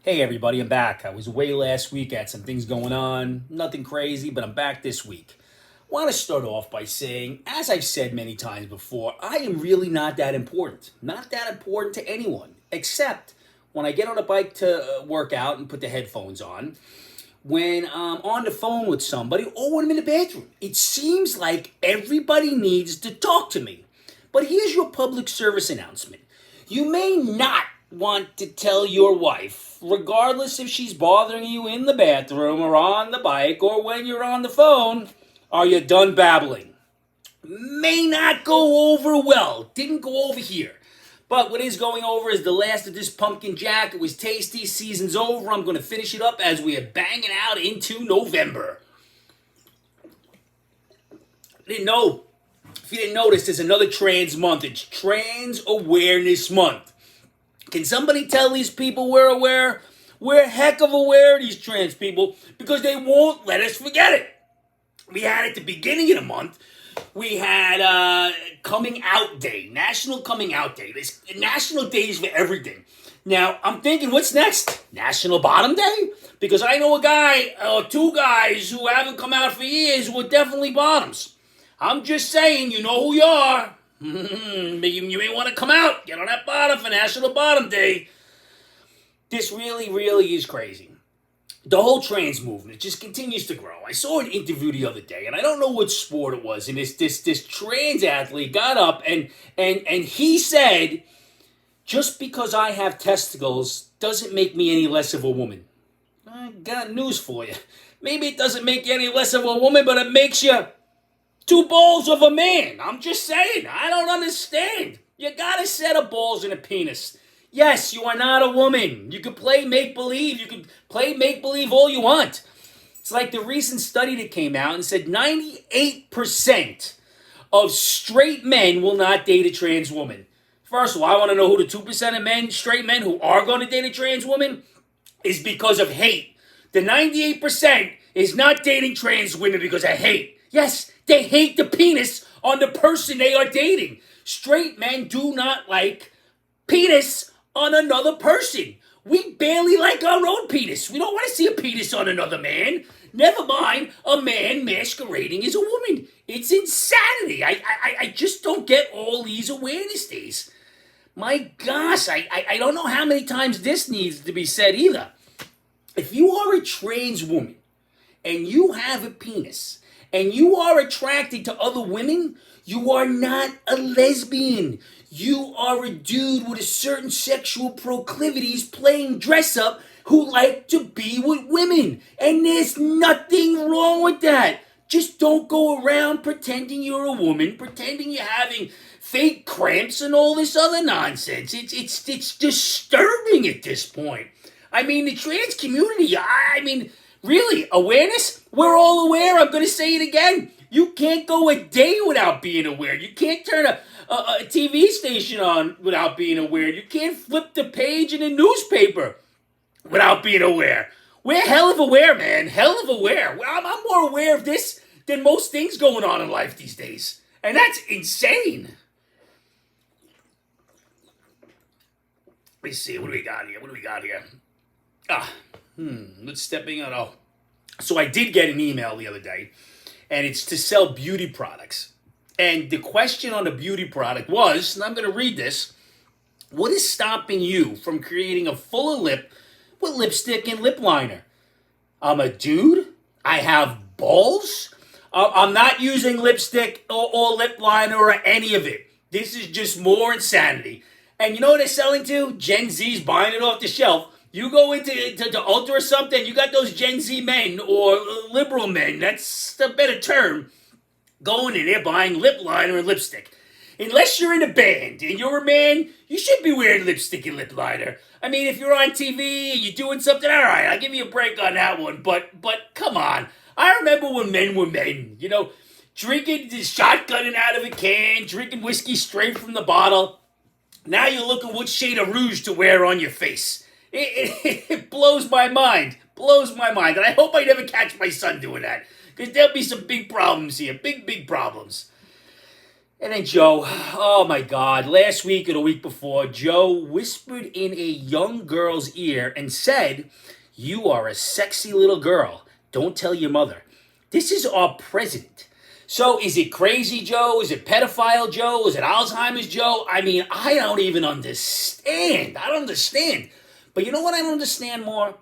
Hey everybody, I'm back. I was away last week, I had some things going on, nothing crazy, but I'm back this week. I want to start off by saying, as I've said many times before, I am really not that important. Not that important to anyone, except when I get on a bike to work out and put the headphones on, when I'm on the phone with somebody, or when I'm in the bathroom. It seems like everybody needs to talk to me. But here's your public service announcement. You may not want to tell your wife, regardless if she's bothering you in the bathroom or on the bike or when you're on the phone, are you done babbling? May not go over well. Didn't go over here. But what is going over is the last of this pumpkin jack. It was tasty. Season's over. I'm going to finish it up as we are banging out into November. Didn't know. If you didn't notice, there's another trans month. It's Trans Awareness Month. Can somebody tell these people we're aware? We're heck of aware, these trans people, because they won't let us forget it. We had at the beginning of the month, we had Coming Out Day, National Coming Out Day. There's national days for everything. Now, I'm thinking, what's next? National Bottom Day? Because I know a guy, or two guys who haven't come out for years who are definitely bottoms. I'm just saying, you know who you are. You may want to come out, get on that bottom for National Bottom Day. This really, really is crazy. The whole trans movement just continues to grow. I saw an interview the other day, and I don't know what sport it was, and this trans athlete got up and he said, just because I have testicles doesn't make me any less of a woman. I got news for you. Maybe it doesn't make you any less of a woman, but it makes you two balls of a man. I'm just saying. I don't understand. You got a set of balls and a penis. Yes, you are not a woman. You can play make-believe. You can play make-believe all you want. It's like the recent study that came out and said 98% of straight men will not date a trans woman. First of all, I want to know who the 2% of men, straight men, who are going to date a trans woman is because of hate. The 98% is not dating trans women because of hate. Yes, they hate the penis on the person they are dating. Straight men do not like penis on another person. We barely like our own penis. We don't want to see a penis on another man. Never mind a man masquerading as a woman. It's insanity. I just don't get all these awareness days. My gosh, I don't know how many times this needs to be said either. If you are a trans woman and you have a penis and you are attracted to other women, you are not a lesbian. You are a dude with a certain sexual proclivities playing dress up who like to be with women. And there's nothing wrong with that. Just don't go around pretending you're a woman, pretending you're having fake cramps and all this other nonsense. It's disturbing at this point. I mean, the trans community, really, awareness? We're all aware. I'm going to say it again. You can't go a day without being aware. You can't turn a TV station on without being aware. You can't flip the page in a newspaper without being aware. We're hell of aware, man. Hell of aware. I'm more aware of this than most things going on in life these days. And that's insane. Let me see. What do we got here? Let's stepping on. Oh. So I did get an email the other day, and it's to sell beauty products. And the question on the beauty product was, and I'm going to read this, what is stopping you from creating a fuller lip with lipstick and lip liner? I'm a dude. I have balls. I'm not using lipstick or lip liner or any of it. This is just more insanity. And you know what they're selling to? Gen Z's buying it off the shelf. You go into Ulta or something, you got those Gen Z men or liberal men, that's a better term, going in there buying lip liner and lipstick. Unless you're in a band and you're a man, you should be wearing lipstick and lip liner. I mean, if you're on TV and you're doing something, all right, I'll give you a break on that one. But come on. I remember when men were men, drinking, shotgunning out of a can, drinking whiskey straight from the bottle. Now you're looking what shade of rouge to wear on your face. It blows my mind. And I hope I never catch my son doing that. Because there'll be some big problems here. Big problems. And then Joe, oh my God, last week or the week before, Joe whispered in a young girl's ear and said, "You are a sexy little girl. Don't tell your mother." This is our president. So is it crazy Joe? Is it pedophile Joe? Is it Alzheimer's Joe? I mean, I don't even understand. I don't understand. But you know what I don't understand more?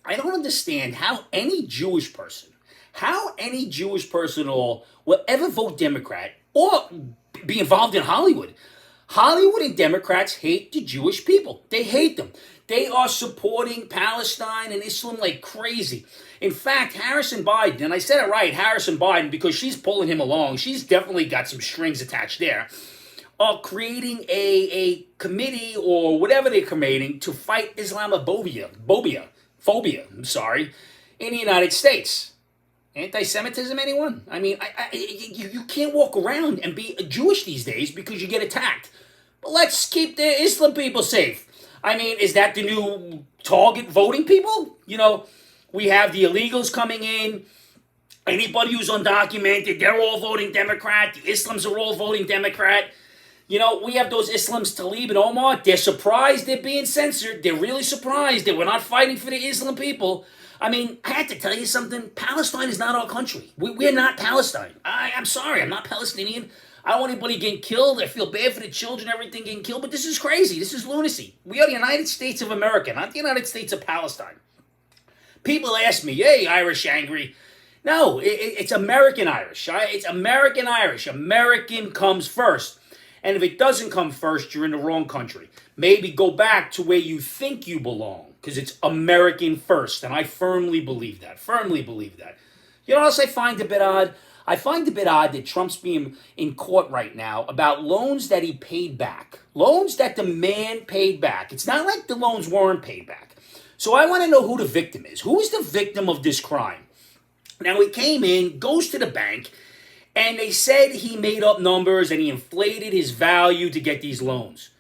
I don't understand how any Jewish person at all will ever vote Democrat or be involved in Hollywood. Hollywood and Democrats hate the Jewish people. They hate them. They are supporting Palestine and Islam like crazy. In fact, Harrison Biden, and I said it right, Harrison Biden, because she's pulling him along. She's definitely got some strings attached there. Are creating a committee or whatever they're creating to fight Islamophobia, in the United States. Anti-Semitism, anyone? I mean, you can't walk around and be Jewish these days because you get attacked. But let's keep the Islam people safe. I mean, is that the new target voting people? You know, we have the illegals coming in. Anybody who's undocumented, they're all voting Democrat. The Islams are all voting Democrat. You know, we have those Islams, Talib and Omar. They're surprised they're being censored. They're really surprised that we're not fighting for the Islam people. I mean, I had to tell you something. Palestine is not our country. We're not Palestine. I'm sorry. I'm not Palestinian. I don't want anybody getting killed. I feel bad for the children, everything getting killed. But this is crazy. This is lunacy. We are the United States of America, not the United States of Palestine. People ask me, hey, Irish angry. No, it's American Irish. It's American Irish. American comes first. And if it doesn't come first, you're in the wrong country. Maybe go back to where you think you belong, because it's American first. And I firmly believe that. You know what else I find a bit odd? I find a bit odd that Trump's being in court right now about loans that he paid back. Loans that the man paid back. It's not like the loans weren't paid back. So I want to know who the victim is. Who is the victim of this crime? Now, he came in, goes to the bank, and they said he made up numbers and he inflated his value to get these loans.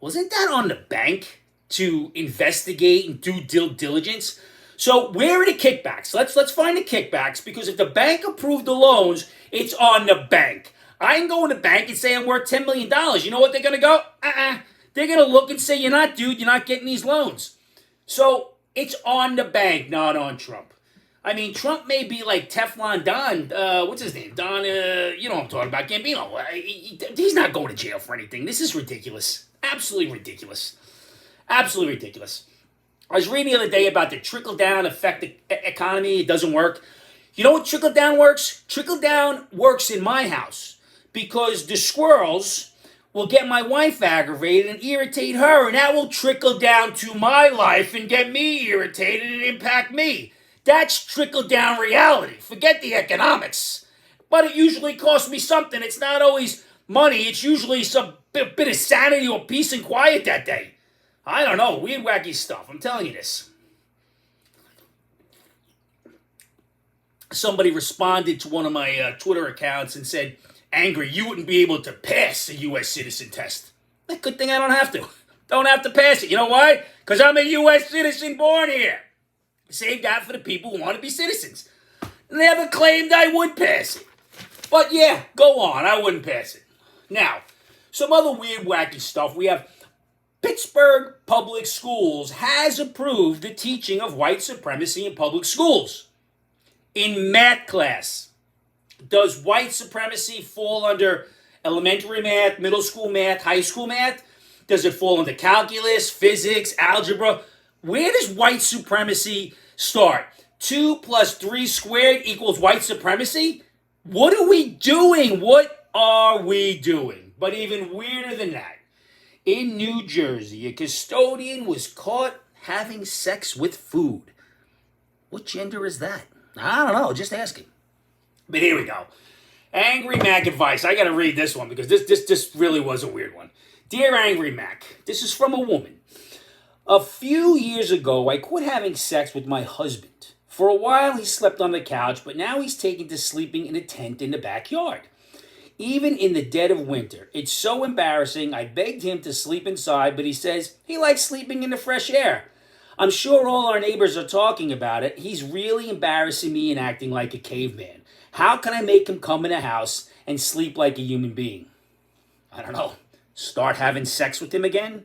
Wasn't that on the bank to investigate and do due diligence? So where are the kickbacks? Let's find the kickbacks, because if the bank approved the loans, it's on the bank. I can go in the bank and say I'm worth $10 million. You know what they're going to go? They're going to look and say, you're not getting these loans. So it's on the bank, not on Trump. I mean, Trump may be like Teflon Don, what's his name? Don, you know what I'm talking about, Gambino. He's not going to jail for anything. This is ridiculous. Absolutely ridiculous. Absolutely ridiculous. I was reading the other day about the trickle-down effect economy. It doesn't work. You know what trickle-down works? Trickle-down works in my house because the squirrels will get my wife aggravated and irritate her, and that will trickle down to my life and get me irritated and impact me. That's trickle-down reality. Forget the economics. But it usually costs me something. It's not always money. It's usually some bit of sanity or peace and quiet that day. I don't know. Weird, wacky stuff. I'm telling you this. Somebody responded to one of my Twitter accounts and said, angry, you wouldn't be able to pass a U.S. citizen test. Good thing I don't have to. Don't have to pass it. You know why? Because I'm a U.S. citizen born here. Save that for the people who want to be citizens. Never claimed I would pass it. But yeah, go on. I wouldn't pass it. Now, some other weird, wacky stuff. We have Pittsburgh Public Schools has approved the teaching of white supremacy in public schools. In math class, does white supremacy fall under elementary math, middle school math, high school math? Does it fall under calculus, physics, algebra? Where does white supremacy start? 2 plus 3 squared equals white supremacy? What are we doing? What are we doing? But even weirder than that, in New Jersey, a custodian was caught having sex with food. What gender is that? I don't know, just asking. But here we go. Angry Mac advice. I got to read this one because this really was a weird one. Dear Angry Mac, this is from a woman. A few years ago, I quit having sex with my husband. For a while, he slept on the couch, but now he's taken to sleeping in a tent in the backyard. Even in the dead of winter, it's so embarrassing. I begged him to sleep inside, but he says he likes sleeping in the fresh air. I'm sure all our neighbors are talking about it. He's really embarrassing me and acting like a caveman. How can I make him come in the house and sleep like a human being? I don't know, start having sex with him again?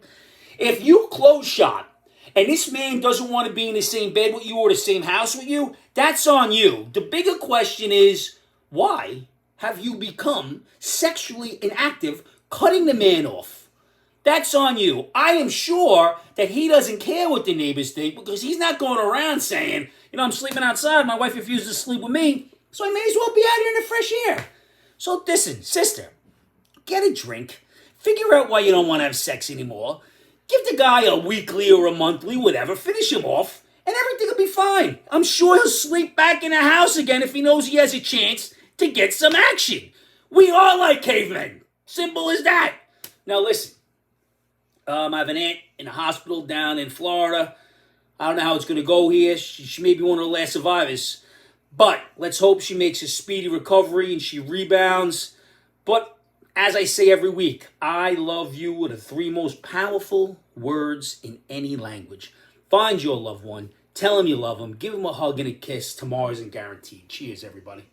If you close shop and this man doesn't want to be in the same bed with you or the same house with you, that's on you. The bigger question is, why have you become sexually inactive, cutting the man off? That's on you. I am sure that he doesn't care what the neighbors think because he's not going around saying, I'm sleeping outside, my wife refuses to sleep with me, so I may as well be out here in the fresh air. So listen, sister, get a drink. Figure out why you don't want to have sex anymore. Give the guy a weekly or a monthly, whatever. Finish him off, and everything will be fine. I'm sure he'll sleep back in the house again if he knows he has a chance to get some action. We are like cavemen. Simple as that. Now listen, I have an aunt in a hospital down in Florida. I don't know how it's going to go here. She may be one of the last survivors. But let's hope she makes a speedy recovery and she rebounds. But as I say every week, I love you are the 3 most powerful words in any language. Find your loved one. Tell them you love them. Give them a hug and a kiss. Tomorrow isn't guaranteed. Cheers, everybody.